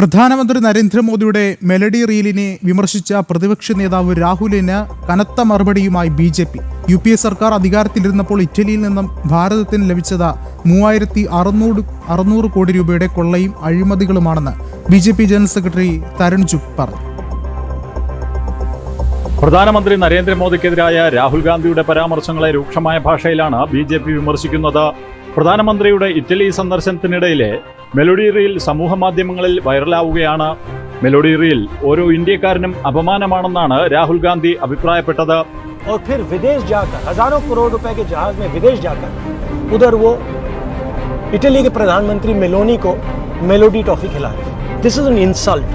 പ്രധാനമന്ത്രി നരേന്ദ്രമോദിയുടെ മെലഡി റീലിനെ വിമർശിച്ച പ്രതിപക്ഷ നേതാവ് രാഹുലിന് കനത്ത മറുപടിയുമായി ബി.ജെ.പി. യു.പി.എ. സർക്കാർ അധികാരത്തിലിരുന്നപ്പോൾ ഇറ്റലിയിൽ നിന്നും ഭാരതത്തിന് ലഭിച്ചത് 3600 കോടി രൂപയുടെ കൊള്ളയും അഴിമതികളുമാണെന്ന് BJP. General secretary Tarun Chugh പറഞ്ഞു. പ്രധാനമന്ത്രി നരേന്ദ്രമോദിക്കെതിരായ രാഹുൽ ഗാന്ധിയുടെ പരാമർശങ്ങളെ രൂക്ഷമായ ഭാഷയിലാണ് ബി.ജെ.പി. വിമർശിക്കുന്നത്. പ്രധാനമന്ത്രിയുടെ ഇറ്റലി സന്ദർശനത്തിനിടയിലെ മെലഡി റീൽ സമൂഹ മാധ്യമങ്ങളിൽ വൈറലാവുകയാണ്. മെലഡി റീൽ ഓരോ ഇന്ത്യക്കാരനും അപമാനമാണെന്നാണ് രാഹുൽ ഗാന്ധി അഭിപ്രായപ്പെട്ടത്. और फिर विदेश जाकर हजारों करोड़ रुपए के जहाज में विदेश जाकर उधर वो इटली के प्रधानमंत्री मेलोनी को मेलोडी टॉफी खिला रहे हैं. This is an insult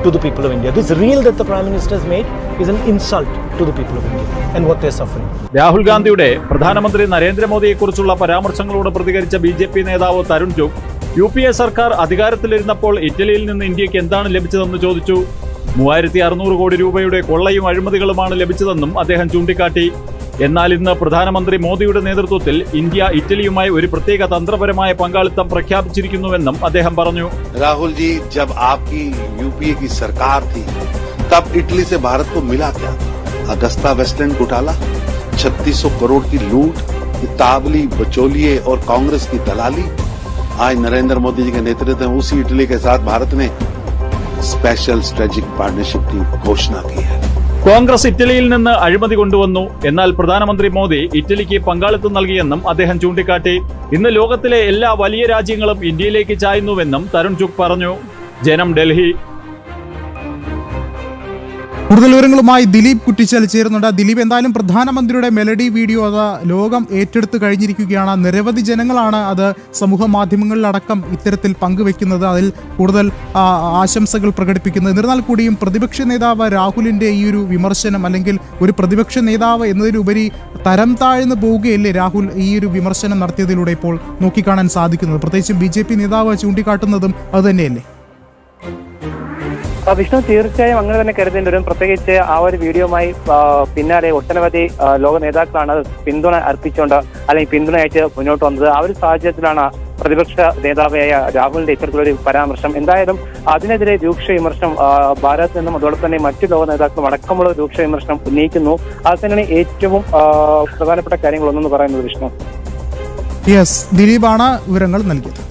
to the people of India. This reel that the Prime Minister has made is an insult to the people of India and what they are suffering. Rahul ഗാന്ധിയുടെ പ്രധാനമന്ത്രി നരേന്ദ്രമോദിയെക്കുറിച്ചുള്ള പരാമർശങ്ങളോട് പ്രതികരിച്ച BJP. നേതാവ് തരുൺ ചുഗ് യു.പി.എ. സർക്കാർ അധികാരത്തിലിരുന്നപ്പോൾ ഇറ്റലിയിൽ നിന്ന് ഇന്ത്യക്ക് എന്താണ് ലഭിച്ചതെന്ന് ചോദിച്ചു. 3600 കോടി രൂപയുടെ കൊള്ളയും അഴിമതികളുമാണ് ലഭിച്ചതെന്നും അദ്ദേഹം ചൂണ്ടിക്കാട്ടി. എന്നാൽ ഇന്ന് പ്രധാനമന്ത്രി മോദിയുടെ നേതൃത്വത്തിൽ ഇന്ത്യ ഇറ്റലിയുമായി ഒരു പ്രത്യേക തന്ത്രപരമായ പങ്കാളിത്തം പ്രഖ്യാപിച്ചിരിക്കുന്നുവെന്നും അദ്ദേഹം പറഞ്ഞു. राहुल जी, जब आपकी यूपीए की सरकार थी तब इटली से भारत को मिला क्या? अगस्ता वेस्टलैंड घोटाला, 3600 करोड़ की लूट, तावली, बचौलिए और कांग्रेस की दलाली. आज नरेंद्र मोदी जी के नेतृत्व में उसी इटली के साथ भारत ने स्पेशल स्ट्रेटेजिक पार्टनरशिप की घोषणा की है. കോൺഗ്രസ് ഇറ്റലിയിൽ നിന്ന് അഴിമതി കൊണ്ടുവന്നു, എന്നാൽ പ്രധാനമന്ത്രി മോദി ഇറ്റലിക്ക് പങ്കാളിത്തം നൽകിയെന്നും അദ്ദേഹം ചൂണ്ടിക്കാട്ടി. ഇന്ന് ലോകത്തിലെ എല്ലാ വലിയ രാജ്യങ്ങളും ഇന്ത്യയിലേക്ക് ചായുന്നുവെന്നും തരുൺ ചുഗ് പറഞ്ഞു. ജനം, ഡൽഹി. കൂടുതൽ വിവരങ്ങളുമായി ദിലീപ് കുറ്റിച്ചാൽ ചേരുന്നുണ്ട്. ദിലീപ്, എന്തായാലും പ്രധാനമന്ത്രിയുടെ മെലഡി വീഡിയോ അത് ലോകം ഏറ്റെടുത്ത് കഴിഞ്ഞിരിക്കുകയാണ്. നിരവധി ജനങ്ങളാണ് അത് സമൂഹ മാധ്യമങ്ങളിലടക്കം ഇത്തരത്തിൽ പങ്കുവെക്കുന്നത്, അതിൽ കൂടുതൽ ആശംസകൾ പ്രകടിപ്പിക്കുന്നത്. എന്നിരുന്നാൽ കൂടിയും പ്രതിപക്ഷ നേതാവ് രാഹുലിൻ്റെ ഈ ഒരു വിമർശനം, അല്ലെങ്കിൽ ഒരു പ്രതിപക്ഷ നേതാവ് എന്നതിലുപരി തരം താഴ്ന്നു പോവുകയല്ലേ രാഹുൽ ഈ ഒരു വിമർശനം നടത്തിയതിലൂടെ ഇപ്പോൾ നോക്കിക്കാണാൻ സാധിക്കുന്നത്? പ്രത്യേകിച്ച് ബി.ജെ.പി. നേതാവ് ചൂണ്ടിക്കാട്ടുന്നതും അതുതന്നെയല്ലേ? വിഷ്ണു, തീർച്ചയായും അങ്ങനെ തന്നെ കരുതേണ്ടി വരും. പ്രത്യേകിച്ച് ആ ഒരു വീഡിയോയുമായി പിന്നാലെ ഒട്ടനവധി ലോക നേതാക്കളാണ് പിന്തുണ അർപ്പിച്ചുകൊണ്ട് അല്ലെങ്കിൽ പിന്തുണയായിട്ട് മുന്നോട്ട് വന്നത്. ആ ഒരു സാഹചര്യത്തിലാണ് പ്രതിപക്ഷ നേതാവായ രാഹുലിന്റെ ഇത്തരത്തിലൊരു പരാമർശം. എന്തായാലും അതിനെതിരെ രൂക്ഷ വിമർശനം ഭാരതത്തിൽ നിന്നും അതുപോലെ തന്നെ മറ്റു ലോക നേതാക്കളും അടക്കമുള്ള രൂക്ഷ വിമർശനം ഉന്നയിക്കുന്നു. അത് തന്നെയാണ് ഏറ്റവും പ്രധാനപ്പെട്ട കാര്യങ്ങളൊന്നെന്ന് പറയുന്നത്. വിഷ്ണു, ദിലീപാണ് വിവരങ്ങൾ നൽകിയത്.